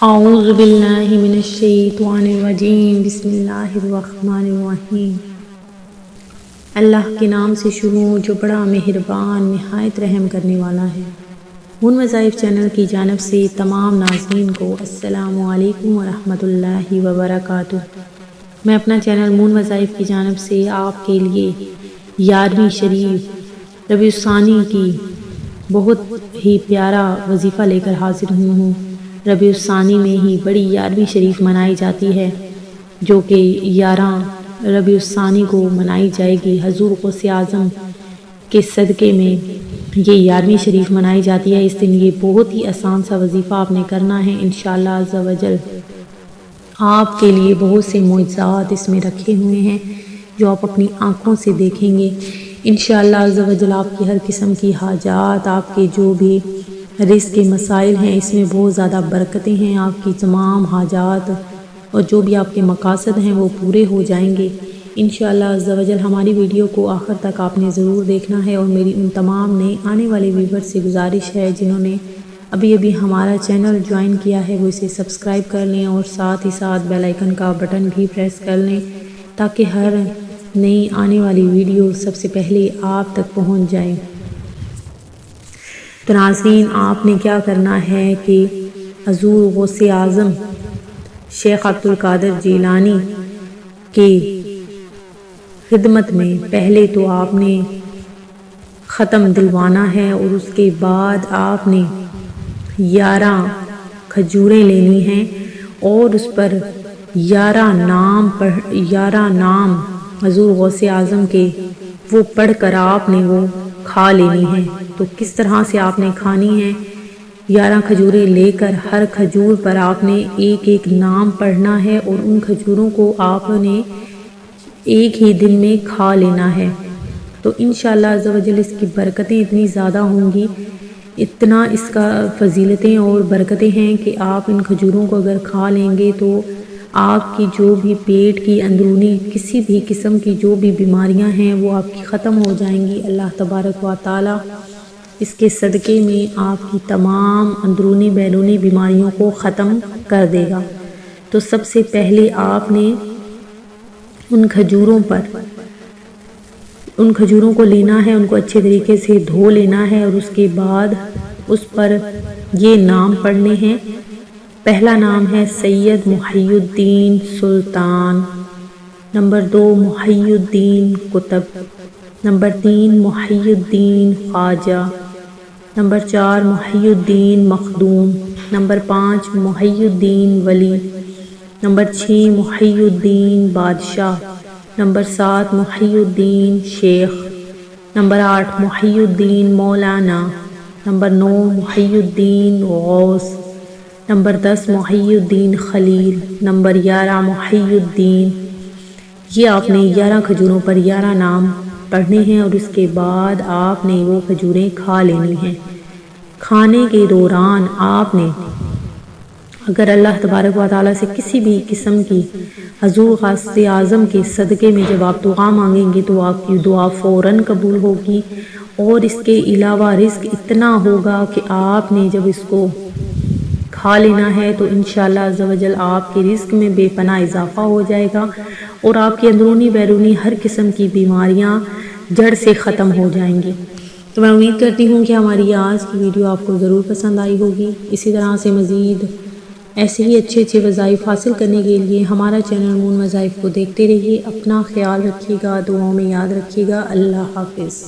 اعوذ باللہ من الشیطان الرجیم، بسم اللہ الرحمن الرحیم۔ اللہ کے نام سے شروع جو بڑا مہربان نہایت رحم کرنے والا ہے۔ مون وظائف چینل کی جانب سے تمام ناظرین کو السلام علیکم ورحمۃ اللہ وبرکاتہ۔ میں اپنا چینل مون وظائف کی جانب سے آپ کے لیے 11ویں شریف ربیع الثانی کی بہت ہی پیارا وظیفہ لے کر حاضر ہوں۔ ربیع الثانی میں ہی بڑی 11ویں شریف منائی جاتی ہے، جو کہ 11 ربیع الثانی کو منائی جائے گی۔ حضور غوث اعظم کے صدقے میں یہ 11ویں شریف منائی جاتی ہے۔ اس دن یہ بہت ہی آسان سا وظیفہ آپ نے کرنا ہے انشاءاللہ عز و جل۔ آپ کے لیے بہت سے معجزات اس میں رکھے ہوئے ہیں جو آپ اپنی آنکھوں سے دیکھیں گے انشاءاللہ عز و جل۔ آپ کی ہر قسم کی حاجات، آپ کے جو بھی رزق کے مسائل ہیں، اس میں بہت زیادہ برکتیں ہیں۔ آپ کی تمام حاجات اور جو بھی آپ کے مقاصد ہیں وہ پورے ہو جائیں گے انشاءاللہ عز و جل۔ ہماری ویڈیو کو آخر تک آپ نے ضرور دیکھنا ہے، اور میری ان تمام نئے آنے والے ویور سے گزارش ہے جنہوں نے ابھی ہمارا چینل جوائن کیا ہے وہ اسے سبسکرائب کر لیں، اور ساتھ ہی ساتھ بیل آئیکن کا بٹن بھی پریس کر لیں تاکہ ہر نئی آنے والی ویڈیو سب سے پہلے آپ تک پہنچ جائے۔ تو ناظرین، آپ نے کیا کرنا ہے کہ حضور غوث اعظم شیخ عبد القادر جیلانی کے خدمت میں پہلے تو آپ نے ختم دلوانا ہے، اور اس کے بعد آپ نے 11 کھجوریں لینی ہیں، اور اس پر 11 نام حضور غوث اعظم کے وہ پڑھ کر آپ نے وہ کھا لینی ہے۔ تو کس طرح سے آپ نے کھانی ہے؟ 11 کھجوریں لے کر ہر کھجور پر آپ نے ایک نام پڑھنا ہے، اور ان کھجوروں کو آپ نے ایک ہی دن میں کھا لینا ہے۔ تو انشاءاللہ عز و جل اس کی برکتیں اتنی زیادہ ہوں گی، اتنا اس کا فضیلتیں اور برکتیں ہیں کہ آپ ان کھجوروں کو اگر کھا لیں گے تو آپ کی جو بھی پیٹ کی اندرونی کسی بھی قسم کی جو بھی بیماریاں ہیں وہ آپ کی ختم ہو جائیں گی۔ اللہ تبارک و تعالی اس کے صدقے میں آپ کی تمام اندرونی بیرونی بیماریوں کو ختم کر دے گا۔ تو سب سے پہلے آپ نے ان کھجوروں کو لینا ہے، ان کو اچھے طریقے سے دھو لینا ہے، اور اس کے بعد اس پر یہ نام پڑھنے ہیں۔ پہلا نام ہے سید محی الدین سلطان، نمبر 2 محی الدین قطب، نمبر 3 محی الدین خواجہ، نمبر 4 محی الدین مخدوم، نمبر 5 محی الدین ولی، نمبر 6 محی الدین بادشاہ، نمبر 7 محی الدین شیخ، نمبر 8 محی الدین مولانا، نمبر 9 محی الدین غوث، نمبر 10 محی الدین خلیل، نمبر 11 محی الدین۔ یہ آپ نے 11 کھجوروں پر 11 نام پڑھنے ہیں، اور اس کے بعد آپ نے وہ کھجوریں کھا لینی ہیں۔ کھانے کے دوران آپ نے اگر اللہ تبارک و تعالیٰ سے کسی بھی قسم کی حضور غوث اعظم کے صدقے میں جب آپ دعا مانگیں گے تو آپ کی دعا فوراً قبول ہوگی، اور اس کے علاوہ رزق اتنا ہوگا کہ آپ نے جب اس کو کھا لینا ہے تو انشاءاللہ عز و جل آپ کے رزق میں بے پناہ اضافہ ہو جائے گا، اور آپ کی اندرونی بیرونی ہر قسم کی بیماریاں جڑ سے ختم ہو جائیں گی۔ تو میں امید کرتی ہوں کہ ہماری آج کی ویڈیو آپ کو ضرور پسند آئی ہوگی۔ اسی طرح سے مزید ایسے ہی اچھے وظائف حاصل کرنے کے لیے ہمارا چینل مون وظائف کو دیکھتے رہیے۔ اپنا خیال رکھیے گا، دعاؤں میں یاد رکھیے گا۔ اللہ حافظ۔